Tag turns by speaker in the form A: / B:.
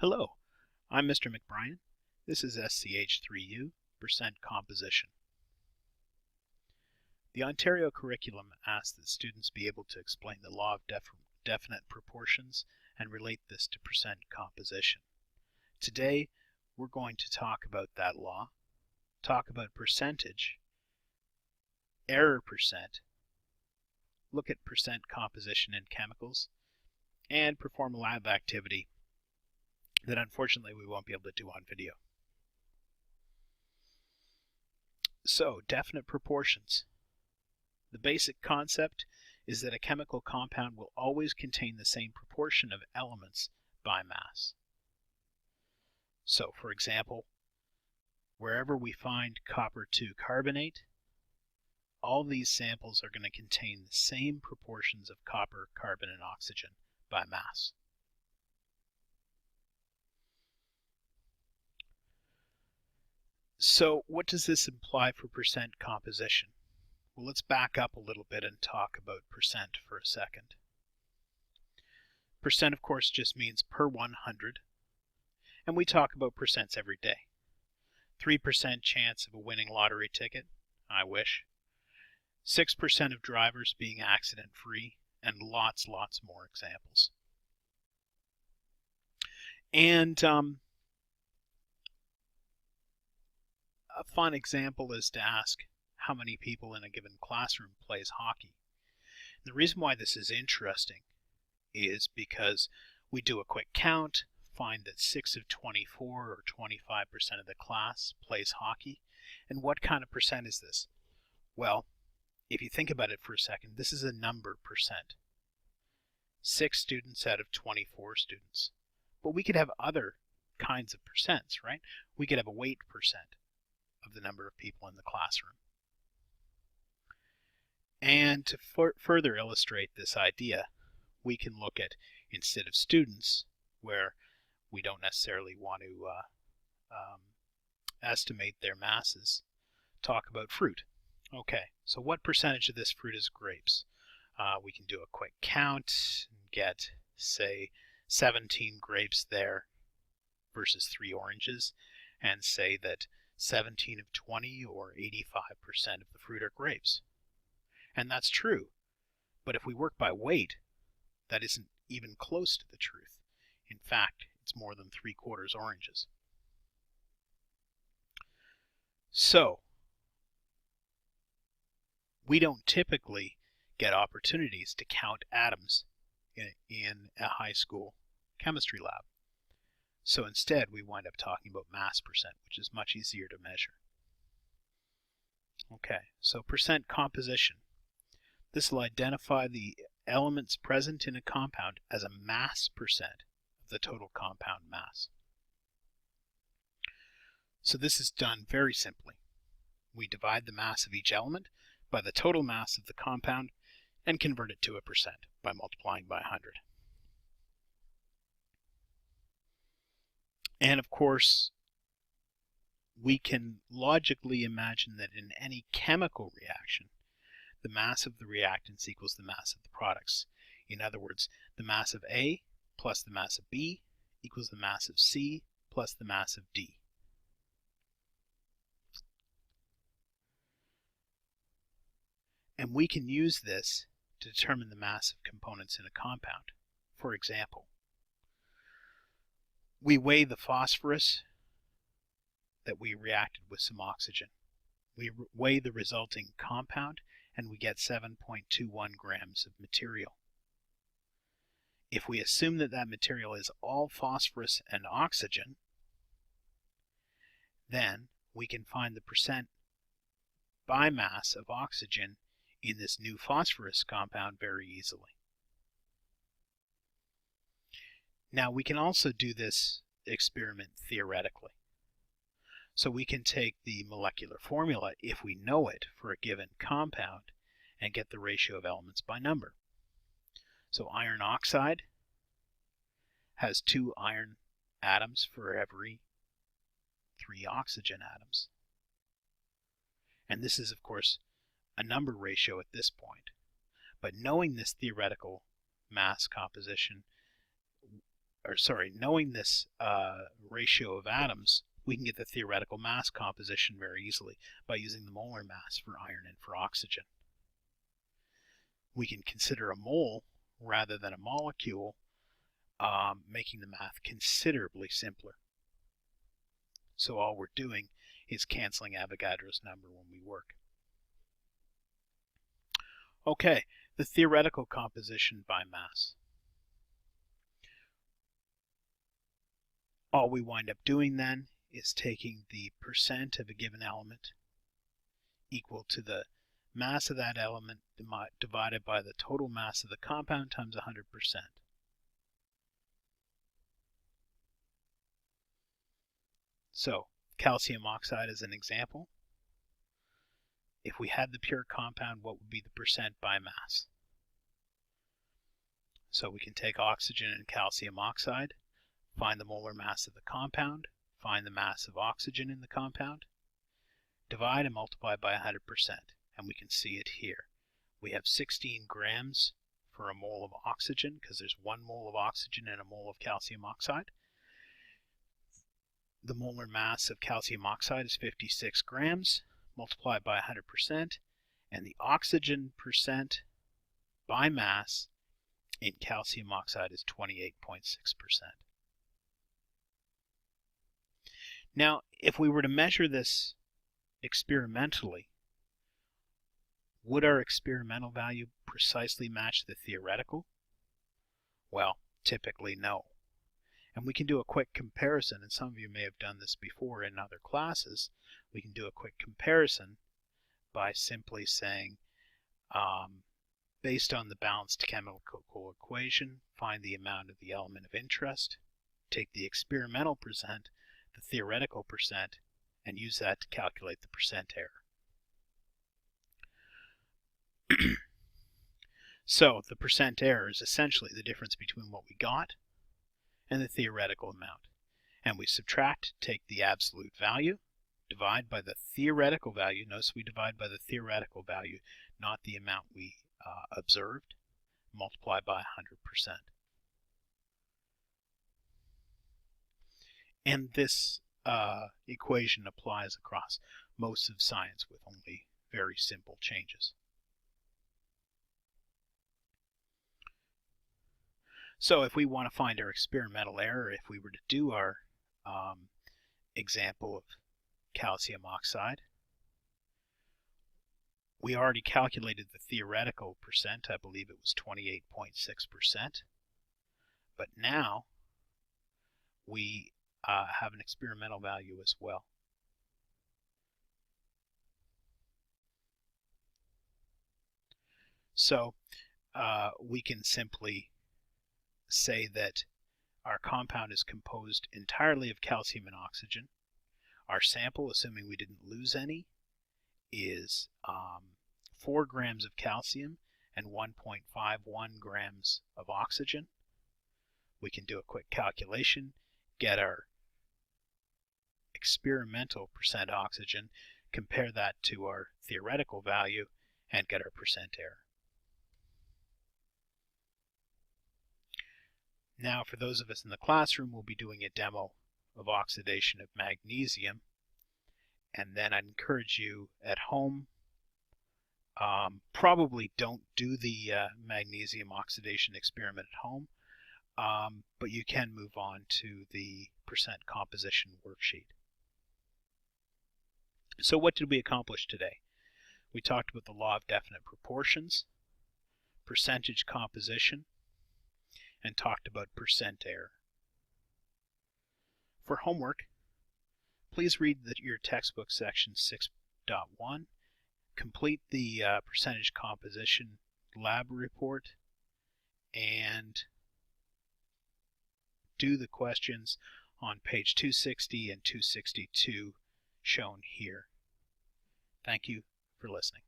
A: Hello, I'm Mr. McBrien. This is SCH3U, percent composition. The Ontario curriculum asks that students be able to explain the law of definite proportions and relate this to percent composition. Today, we're going to talk about that law, talk about percentage, error percent, look at percent composition in chemicals, and perform a lab activity that unfortunately we won't be able to do on video. So, definite proportions. The basic concept is that a chemical compound will always contain the same proportion of elements by mass. So, for example, wherever we find copper 2 carbonate, all these samples are going to contain the same proportions of copper, carbon, and oxygen by mass. So what does this imply for percent composition? Well, let's back up a little bit and talk about percent for a second. Percent, of course, just means per 100, and we talk about percents every day. 3% chance of a winning lottery ticket, I wish. 6% of drivers being accident-free, and lots more examples. And a fun example is to ask how many people in a given classroom plays hockey. The reason why this is interesting is because we do a quick count, find that 6 of 24 or 25% of the class plays hockey. And what kind of percent is this? Well, if you think about it for a second, this is a number percent. 6 students out of 24 students. But we could have other kinds of percents, right? We could have a weight percent of the number of people in the classroom. And to further illustrate this idea, we can look at, instead of students, where we don't necessarily want to estimate their masses, talk about fruit. Okay, so what percentage of this fruit is grapes? We can do a quick count and get, say, 17 grapes there versus 3 oranges, and say that 17 of 20 or 85% of the fruit are grapes. And that's true, but if we work by weight, that isn't even close to the truth. In fact, it's more than 3/4 oranges. So, we don't typically get opportunities to count atoms in a high school chemistry lab. So instead, we wind up talking about mass percent, which is much easier to measure. Okay, so percent composition. This will identify the elements present in a compound as a mass percent of the total compound mass. So this is done very simply. We divide the mass of each element by the total mass of the compound and convert it to a percent by multiplying by 100. And of course, we can logically imagine that in any chemical reaction, the mass of the reactants equals the mass of the products. In other words, the mass of A plus the mass of B equals the mass of C plus the mass of D. And we can use this to determine the mass of components in a compound. For example, we weigh the phosphorus that we reacted with some oxygen. We weigh the resulting compound and we get 7.21 grams of material. If we assume that that material is all phosphorus and oxygen, then we can find the percent by mass of oxygen in this new phosphorus compound very easily. Now we can also do this experiment theoretically. So we can take the molecular formula, if we know it, for a given compound and get the ratio of elements by number. So iron oxide has 2 iron atoms for every 3 oxygen atoms. And this is, of course, a number ratio at this point. But knowing this theoretical mass composition knowing this ratio of atoms, we can get the theoretical mass composition very easily by using the molar mass for iron and for oxygen. We can consider a mole rather than a molecule, making the math considerably simpler. So all we're doing is canceling Avogadro's number when we work. Okay, the theoretical composition by mass. All we wind up doing then is taking the percent of a given element equal to the mass of that element divided by the total mass of the compound times 100%. So, calcium oxide is an example. If we had the pure compound, what would be the percent by mass? So we can take oxygen and calcium oxide, find the molar mass of the compound, find the mass of oxygen in the compound, divide and multiply by 100%, and we can see it here. We have 16 grams for a mole of oxygen because there's 1 mole of oxygen and a mole of calcium oxide. The molar mass of calcium oxide is 56 grams, multiplied by 100%, and the oxygen percent by mass in calcium oxide is 28.6%. Now, if we were to measure this experimentally, would our experimental value precisely match the theoretical? Well, typically no. And we can do a quick comparison, and some of you may have done this before in other classes. We can do a quick comparison by simply saying, based on the balanced chemical equation, find the amount of the element of interest, take the experimental percent, the theoretical percent, and use that to calculate the percent error. So the percent error is essentially the difference between what we got and the theoretical amount. And we subtract, take the absolute value, divide by the theoretical value. Notice we divide by the theoretical value, not the amount we observed, multiply by 100%. And this equation applies across most of science with only very simple changes. So if we want to find our experimental error, if we were to do our example of calcium oxide, we already calculated the theoretical percent. I believe it was 28.6%. But now we have an experimental value as well. So we can simply say that our compound is composed entirely of calcium and oxygen. Our sample, assuming we didn't lose any, is 4 grams of calcium and 1.51 grams of oxygen. We can do a quick calculation, get our experimental percent oxygen, compare that to our theoretical value, and get our percent error. Now, for those of us in the classroom, we'll be doing a demo of oxidation of magnesium, and then I'd encourage you at home, probably don't do the magnesium oxidation experiment at home, but you can move on to the percent composition worksheet. So what did we accomplish today? We talked about the law of definite proportions, percentage composition, and talked about percent error. For homework, please read your textbook section 6.1, complete the percentage composition lab report, and do the questions on page 260 and 262 shown here. Thank you for listening.